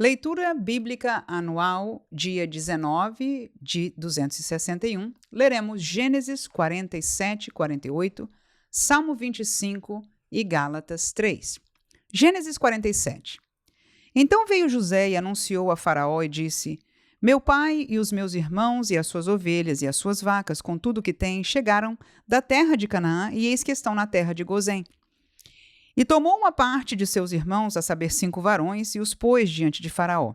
Leitura Bíblica Anual, dia 19 de 261. Leremos Gênesis 47, 48, Salmo 25 e Gálatas 3. Gênesis 47. Então veio José e anunciou a Faraó e disse: Meu pai e os meus irmãos e as suas ovelhas e as suas vacas, com tudo o que têm, chegaram da terra de Canaã e eis que estão na terra de Gozém. E tomou uma parte de seus irmãos, a saber 5 varões, e os pôs diante de Faraó.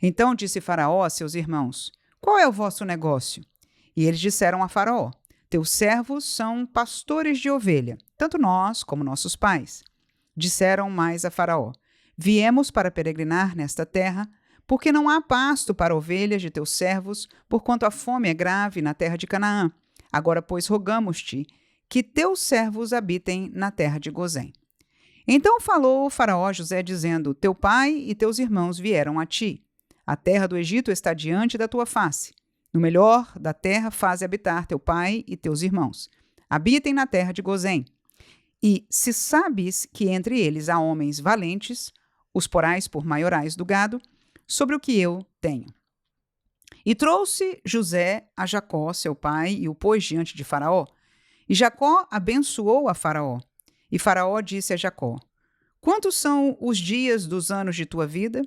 Então disse Faraó a seus irmãos: Qual é o vosso negócio? E eles disseram a Faraó: Teus servos são pastores de ovelha, tanto nós como nossos pais. Disseram mais a Faraó: Viemos para peregrinar nesta terra, porque não há pasto para ovelhas de teus servos, porquanto a fome é grave na terra de Canaã. Agora, pois, rogamos-te que teus servos habitem na terra de Gozém. Então falou o Faraó a José, dizendo: Teu pai e teus irmãos vieram a ti. A terra do Egito está diante da tua face. No melhor da terra faze habitar teu pai e teus irmãos. Habitem na terra de Gozém. E, se sabes que entre eles há homens valentes, os porás por maiorais do gado, sobre o que eu tenho. E trouxe José a Jacó, seu pai, e o pôs diante de Faraó. E Jacó abençoou a Faraó. E Faraó disse a Jacó: Quantos são os dias dos anos de tua vida?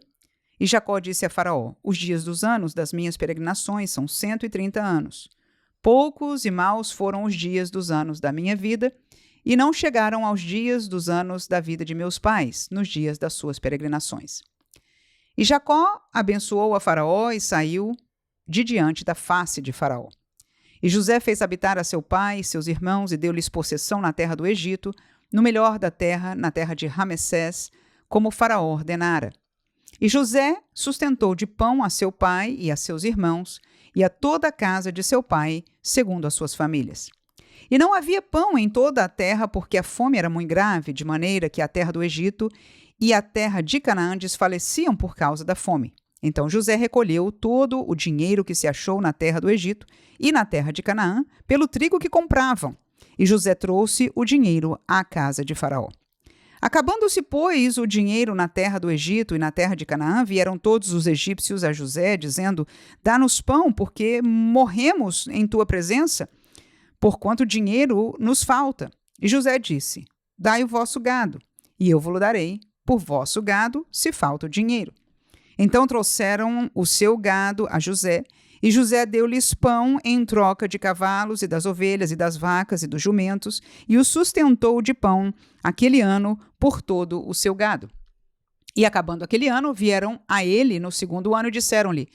E Jacó disse a Faraó: Os dias dos anos das minhas peregrinações são 130 anos. Poucos e maus foram os dias dos anos da minha vida, e não chegaram aos dias dos anos da vida de meus pais, nos dias das suas peregrinações. E Jacó abençoou a Faraó e saiu de diante da face de Faraó. E José fez habitar a seu pai e seus irmãos e deu-lhes possessão na terra do Egito, no melhor da terra, na terra de Ramessés, como Faraó ordenara. E José sustentou de pão a seu pai e a seus irmãos, e a toda a casa de seu pai, segundo as suas famílias. E não havia pão em toda a terra, porque a fome era muito grave, de maneira que a terra do Egito e a terra de Canaã desfaleciam por causa da fome. Então José recolheu todo o dinheiro que se achou na terra do Egito e na terra de Canaã, pelo trigo que compravam. E José trouxe o dinheiro à casa de Faraó. Acabando-se, pois, o dinheiro na terra do Egito e na terra de Canaã, vieram todos os egípcios a José, dizendo: Dá-nos pão, porque morremos em tua presença, porquanto dinheiro nos falta. E José disse: Dai o vosso gado, e eu vos darei por vosso gado, se falta o dinheiro. Então trouxeram o seu gado a José, e José deu-lhes pão em troca de cavalos e das ovelhas e das vacas e dos jumentos, e o sustentou de pão aquele ano por todo o seu gado. E acabando aquele ano, vieram a ele no segundo ano e disseram-lhe: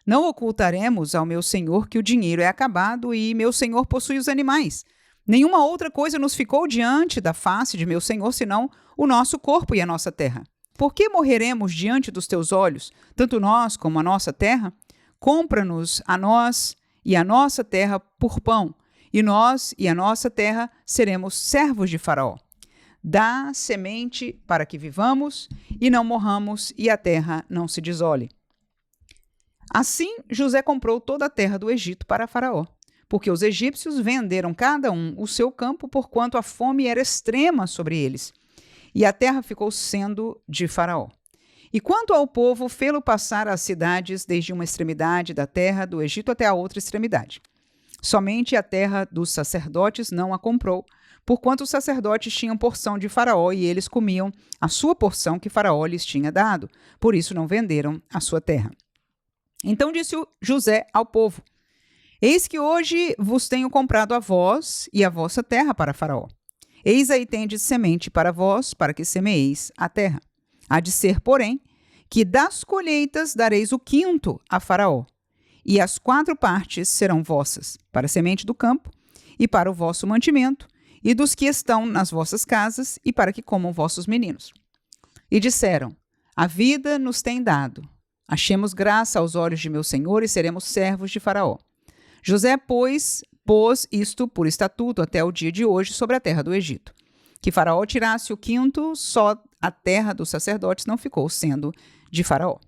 Não ocultaremos ao meu senhor que o dinheiro é acabado e meu senhor possui os animais. Nenhuma outra coisa nos ficou diante da face de meu senhor, senão o nosso corpo e a nossa terra. Por que morreremos diante dos teus olhos, tanto nós como a nossa terra? Compra-nos a nós e a nossa terra por pão, e nós e a nossa terra seremos servos de Faraó. Dá semente para que vivamos e não morramos, e a terra não se desole. Assim, José comprou toda a terra do Egito para Faraó, porque os egípcios venderam cada um o seu campo, porquanto a fome era extrema sobre eles. E a terra ficou sendo de Faraó. E quanto ao povo, fê-lo passar as cidades desde uma extremidade da terra do Egito até a outra extremidade. Somente a terra dos sacerdotes não a comprou, porquanto os sacerdotes tinham porção de Faraó e eles comiam a sua porção que Faraó lhes tinha dado. Por isso não venderam a sua terra. Então disse José ao povo: Eis que hoje vos tenho comprado a vós e a vossa terra para Faraó. Eis aí tendes semente para vós, para que semeeis a terra. Há de ser, porém, que das colheitas dareis o quinto a Faraó, e as 4 partes serão vossas, para a semente do campo, e para o vosso mantimento, e dos que estão nas vossas casas, e para que comam vossos meninos. E disseram: A vida nos tem dado. Achemos graça aos olhos de meu senhor, e seremos servos de Faraó. José, pois, pôs isto por estatuto até o dia de hoje sobre a terra do Egito. Que Faraó tirasse o quinto, só a terra dos sacerdotes não ficou sendo de Faraó.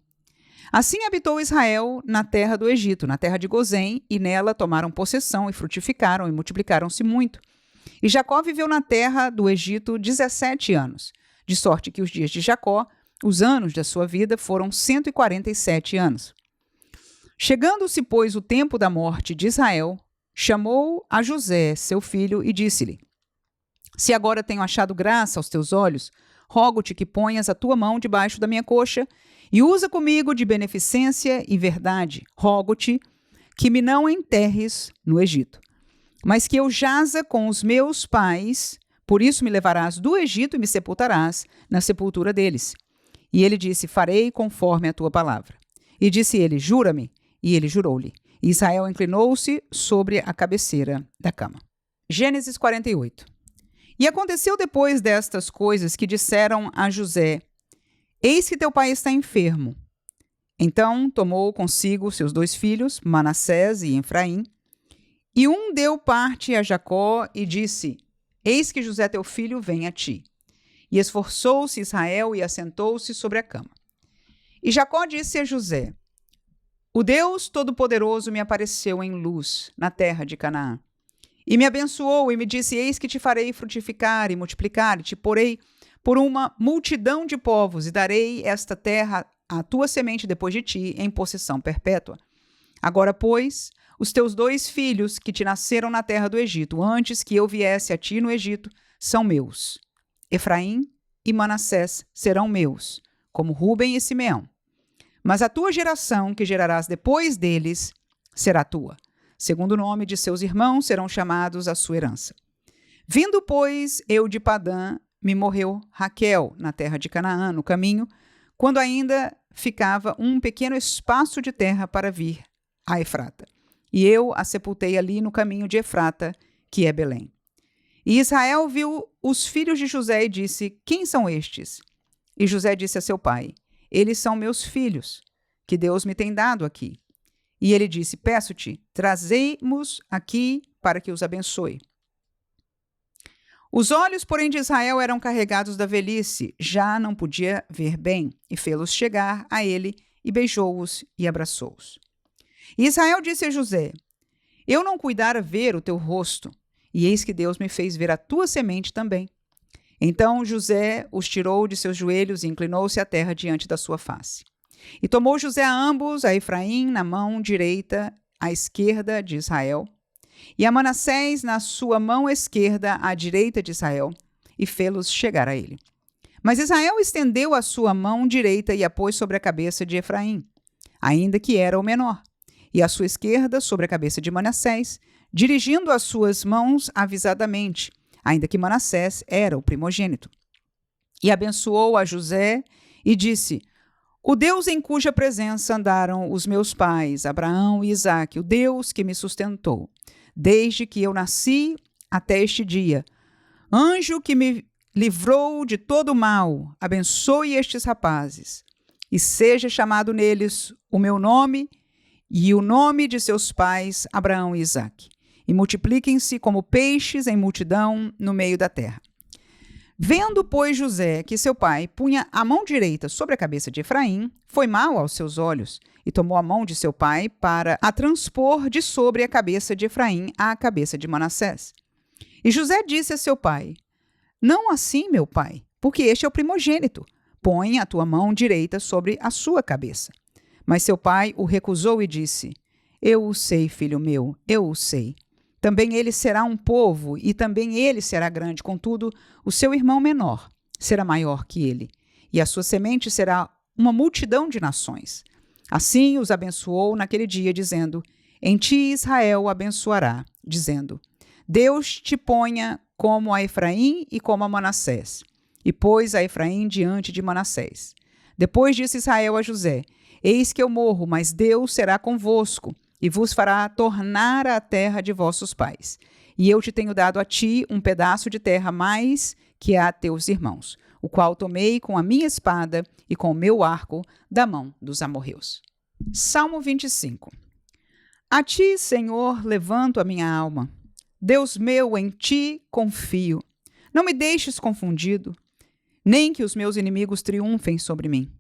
Assim habitou Israel na terra do Egito, na terra de Gozém, e nela tomaram possessão e frutificaram e multiplicaram-se muito. E Jacó viveu na terra do Egito 17 anos, de sorte que os dias de Jacó Os anos da sua vida foram 147 anos. Chegando-se, pois, o tempo da morte de Israel, chamou a José, seu filho, e disse-lhe: Se agora tenho achado graça aos teus olhos, rogo-te que ponhas a tua mão debaixo da minha coxa e usa comigo de beneficência e verdade. Rogo-te que me não enterres no Egito, mas que eu jaza com os meus pais, por isso me levarás do Egito e me sepultarás na sepultura deles. E ele disse: Farei conforme a tua palavra. E disse ele: Jura-me. E ele jurou-lhe. E Israel inclinou-se sobre a cabeceira da cama. Gênesis 48. E aconteceu depois destas coisas que disseram a José: Eis que teu pai está enfermo. Então tomou consigo seus 2 filhos, Manassés e Efraim, e um deu parte a Jacó e disse: Eis que José teu filho vem a ti. E esforçou-se Israel e assentou-se sobre a cama. E Jacó disse a José: O Deus Todo-Poderoso me apareceu em luz na terra de Canaã. E me abençoou e me disse: Eis que te farei frutificar e multiplicar, e te porei por uma multidão de povos, e darei esta terra à tua semente depois de ti, em possessão perpétua. Agora, pois, os teus 2 filhos que te nasceram na terra do Egito, antes que eu viesse a ti no Egito, são meus. Efraim e Manassés serão meus, como Rúben e Simeão. Mas a tua geração, que gerarás depois deles, será tua. Segundo o nome de seus irmãos, serão chamados a sua herança. Vindo, pois, eu de Padã, me morreu Raquel, na terra de Canaã, no caminho, quando ainda ficava um pequeno espaço de terra para vir a Efrata. E eu a sepultei ali no caminho de Efrata, que é Belém. E Israel viu os filhos de José e disse: Quem são estes? E José disse a seu pai: Eles são meus filhos, que Deus me tem dado aqui. E ele disse: Peço-te, trazei-mos aqui para que os abençoe. Os olhos, porém, de Israel eram carregados da velhice, já não podia ver bem, e fê-los chegar a ele, e beijou-os e abraçou-os. E Israel disse a José: Eu não cuidara ver o teu rosto, e eis que Deus me fez ver a tua semente também. Então José os tirou de seus joelhos e inclinou-se à terra diante da sua face. E tomou José a ambos, a Efraim na mão direita, à esquerda de Israel, e a Manassés na sua mão esquerda, à direita de Israel, e fê-los chegar a ele. Mas Israel estendeu a sua mão direita e a pôs sobre a cabeça de Efraim, ainda que era o menor, e a sua esquerda sobre a cabeça de Manassés, dirigindo as suas mãos avisadamente, ainda que Manassés era o primogênito. E abençoou a José e disse: O Deus em cuja presença andaram os meus pais, Abraão e Isaque, o Deus que me sustentou, desde que eu nasci até este dia, anjo que me livrou de todo mal, abençoe estes rapazes, e seja chamado neles o meu nome e o nome de seus pais, Abraão e Isaque, e multipliquem-se como peixes em multidão no meio da terra. Vendo, pois, José que seu pai punha a mão direita sobre a cabeça de Efraim, foi mal aos seus olhos, e tomou a mão de seu pai para a transpor de sobre a cabeça de Efraim à cabeça de Manassés. E José disse a seu pai: Não assim, meu pai, porque este é o primogênito. Põe a tua mão direita sobre a sua cabeça. Mas seu pai o recusou e disse: Eu o sei, filho meu, eu o sei. Também ele será um povo, e também ele será grande. Contudo, o seu irmão menor será maior que ele, e a sua semente será uma multidão de nações. Assim os abençoou naquele dia, dizendo: Em ti Israel abençoará, dizendo: Deus te ponha como a Efraim e como a Manassés. E pôs a Efraim diante de Manassés. Depois disse Israel a José: Eis que eu morro, mas Deus será convosco, e vos fará tornar à terra de vossos pais. E eu te tenho dado a ti um pedaço de terra mais que a teus irmãos, o qual tomei com a minha espada e com o meu arco da mão dos amorreus. Salmo 25. A ti, Senhor, levanto a minha alma. Deus meu, em ti confio. Não me deixes confundido, nem que os meus inimigos triunfem sobre mim.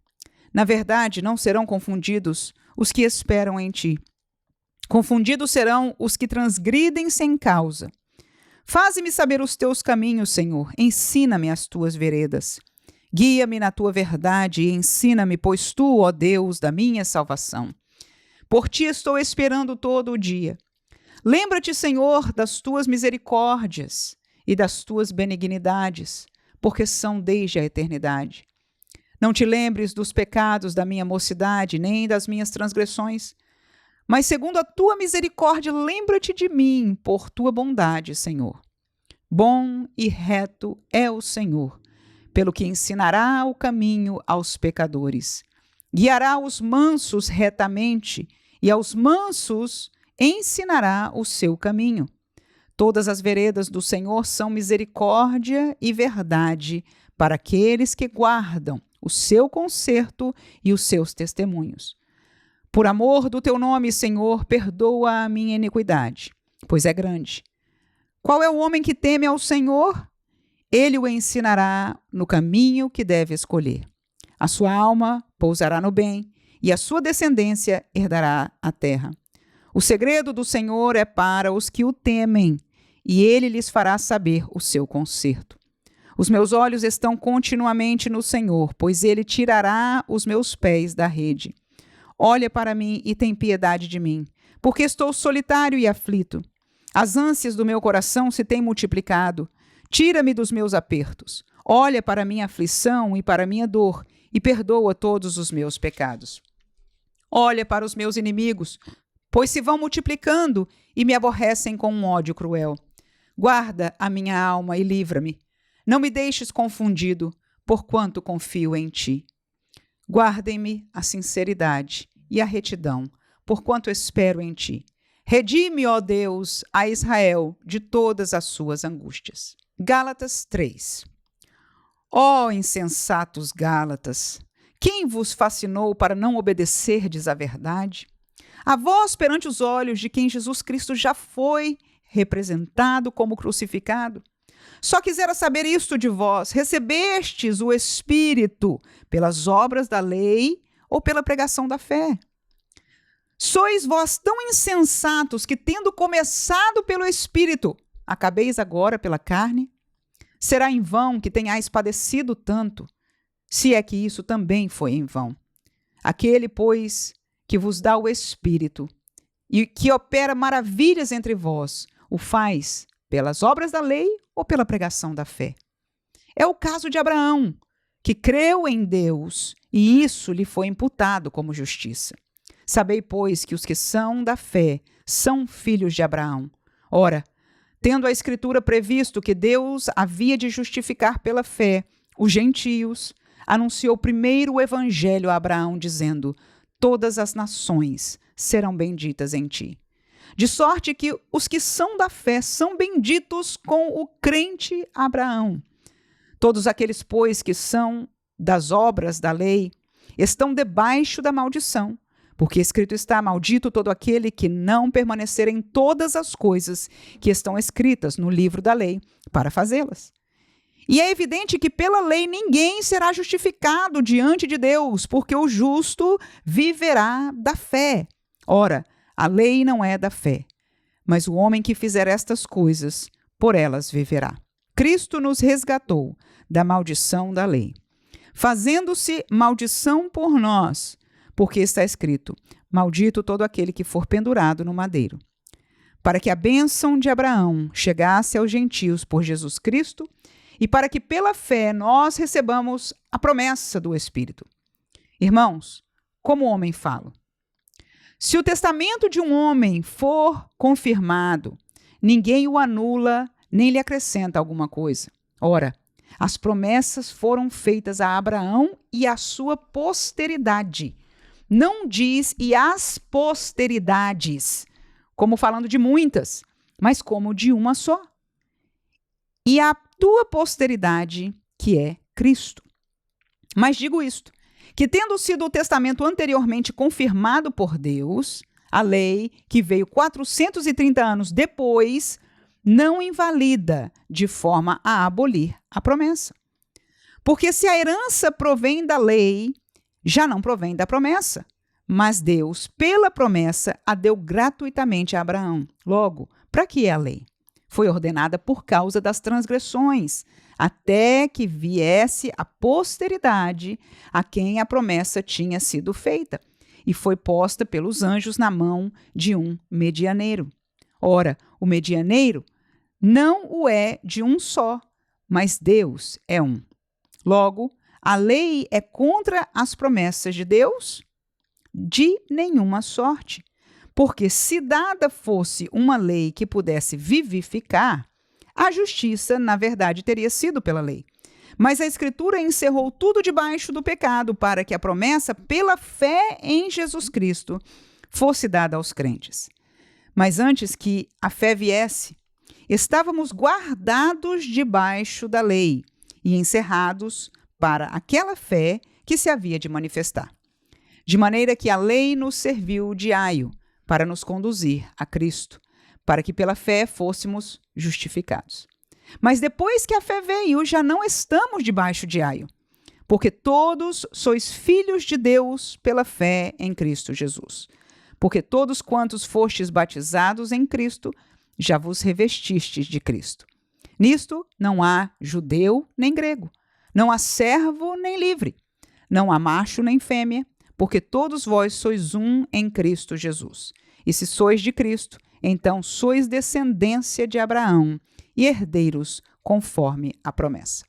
Na verdade, não serão confundidos os que esperam em ti. Confundidos serão os que transgridem sem causa. Faze-me saber os teus caminhos, Senhor. Ensina-me as tuas veredas. Guia-me na tua verdade e ensina-me, pois tu, ó Deus da minha salvação. Por ti estou esperando todo o dia. Lembra-te, Senhor, das tuas misericórdias e das tuas benignidades, porque são desde a eternidade. Não te lembres dos pecados da minha mocidade, nem das minhas transgressões. Mas segundo a tua misericórdia, lembra-te de mim por tua bondade, Senhor. Bom e reto é o Senhor, pelo que ensinará o caminho aos pecadores. Guiará os mansos retamente, e aos mansos ensinará o seu caminho. Todas as veredas do Senhor são misericórdia e verdade para aqueles que guardam o seu conserto e os seus testemunhos. Por amor do teu nome, Senhor, perdoa a minha iniquidade, pois é grande. Qual é o homem que teme ao Senhor? Ele o ensinará no caminho que deve escolher. A sua alma pousará no bem, e a sua descendência herdará a terra. O segredo do Senhor é para os que o temem, e ele lhes fará saber o seu conserto. Os meus olhos estão continuamente no Senhor, pois ele tirará os meus pés da rede. Olha para mim e tem piedade de mim, porque estou solitário e aflito. As ânsias do meu coração se têm multiplicado. Tira-me dos meus apertos. Olha para minha aflição e para minha dor, e perdoa todos os meus pecados. Olha para os meus inimigos, pois se vão multiplicando e me aborrecem com um ódio cruel. Guarda a minha alma e livra-me. Não me deixes confundido, porquanto confio em ti. Guardem-me a sinceridade e a retidão, porquanto espero em ti. Redime, ó Deus, a Israel de todas as suas angústias. Gálatas 3. Ó insensatos Gálatas, quem vos fascinou para não obedecerdes à verdade? A vós perante os olhos de quem Jesus Cristo já foi representado como crucificado. Só quisera saber isto de vós: recebestes o Espírito pelas obras da lei ou pela pregação da fé? Sois vós tão insensatos que, tendo começado pelo Espírito, acabeis agora pela carne? Será em vão que tenhais padecido tanto, se é que isso também foi em vão. Aquele, pois, que vos dá o Espírito e que opera maravilhas entre vós, o faz pelas obras da lei ou pela pregação da fé? É o caso de Abraão, que creu em Deus e isso lhe foi imputado como justiça. Sabei, pois, que os que são da fé são filhos de Abraão. Ora, tendo a Escritura previsto que Deus havia de justificar pela fé os gentios, anunciou primeiro o evangelho a Abraão, dizendo: todas as nações serão benditas em ti. De sorte que os que são da fé são benditos com o crente Abraão. Todos aqueles, pois, que são das obras da lei, estão debaixo da maldição, porque escrito está: maldito todo aquele que não permanecer em todas as coisas que estão escritas no livro da lei, para fazê-las. E é evidente que pela lei ninguém será justificado diante de Deus, porque o justo viverá da fé. Ora, a lei não é da fé, mas o homem que fizer estas coisas, por elas viverá. Cristo nos resgatou da maldição da lei, fazendo-se maldição por nós, porque está escrito: maldito todo aquele que for pendurado no madeiro. Para que a bênção de Abraão chegasse aos gentios por Jesus Cristo, e para que pela fé nós recebamos a promessa do Espírito. Irmãos, como o homem fala? Se o testamento de um homem for confirmado, ninguém o anula nem lhe acrescenta alguma coisa. Ora, as promessas foram feitas a Abraão e à sua posteridade. Não diz e as posteridades, como falando de muitas, mas como de uma só. E a tua posteridade, que é Cristo. Mas digo isto, que tendo sido o testamento anteriormente confirmado por Deus, a lei, que veio 430 anos depois, não invalida de forma a abolir a promessa. Porque se a herança provém da lei, já não provém da promessa, mas Deus, pela promessa, a deu gratuitamente a Abraão. Logo, para que é a lei? foi ordenada por causa das transgressões, até que viesse a posteridade a quem a promessa tinha sido feita, e foi posta pelos anjos na mão de um medianeiro. Ora, o medianeiro não o é de um só, mas Deus é um. Logo, a lei é contra as promessas de Deus? De nenhuma sorte. Porque se dada fosse uma lei que pudesse vivificar, a justiça, na verdade, teria sido pela lei. Mas a Escritura encerrou tudo debaixo do pecado, para que a promessa, pela fé em Jesus Cristo, fosse dada aos crentes. Mas antes que a fé viesse, estávamos guardados debaixo da lei e encerrados para aquela fé que se havia de manifestar. De maneira que a lei nos serviu de aio para nos conduzir a Cristo, para que pela fé fôssemos justificados. Mas depois que a fé veio, já não estamos debaixo de aio, porque todos sois filhos de Deus pela fé em Cristo Jesus. Porque todos quantos fostes batizados em Cristo, já vos revestistes de Cristo. Nisto não há judeu nem grego, não há servo nem livre, não há macho nem fêmea, porque todos vós sois um em Cristo Jesus. E se sois de Cristo, então sois descendência de Abraão e herdeiros conforme a promessa.